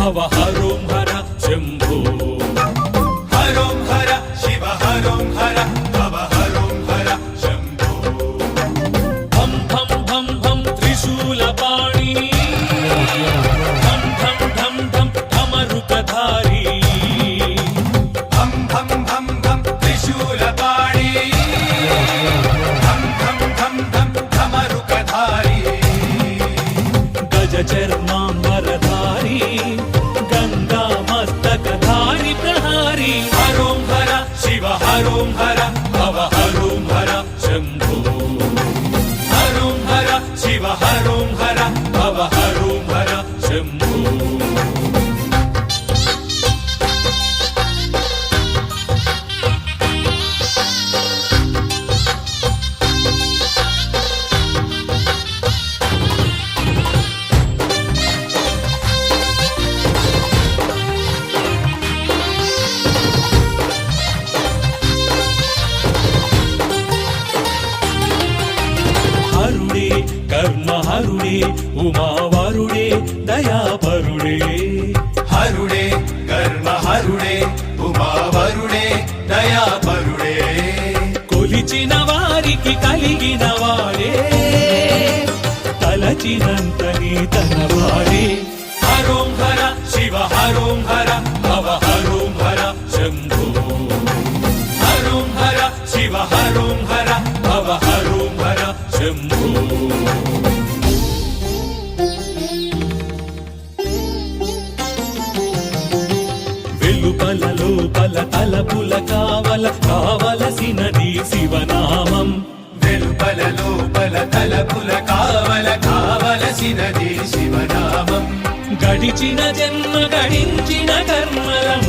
భవ హరోం హర శంభో హరోం హర శివ హరోం హర భవ హరోం హర శంభో భం భం భం భం త్రిశూలపాణి ఢం ఢం ఢం ఢం ఢమరుకధారి భం భం భం భం త్రిశూలపాణి ఢం ఢం ఢం ఢం ఢమరుకధారి గజ చర్మాంబరధారి గంగా మస్తకధారి ప్రహారి హరోం హర శివ హరోం హర భవ హరోం హర శంభో హరోం హర శివ హరోం హర భవ హరోం హర శంభో హరుడే కర్మహరుడే ఉమావరుడే దయాపరుడే హరుడే కర్మహరుడే ఉమావరుడే దయాపరుడే కొలిచిన వారికి కలిగిన వాడే తలచినంతని తనవాడే హరోం హర శివ హరోం హర భవ హరోం హర శంభో హరోం హర శివ హరోం హర భవ హరోం హర శంభో వెలుపల లోపల తలపుల కావలసినది శివనామం వెలుపల లోపల తలపుల కావలసినది శివనామం గడిచిన జన్మ గడించిన కర్మల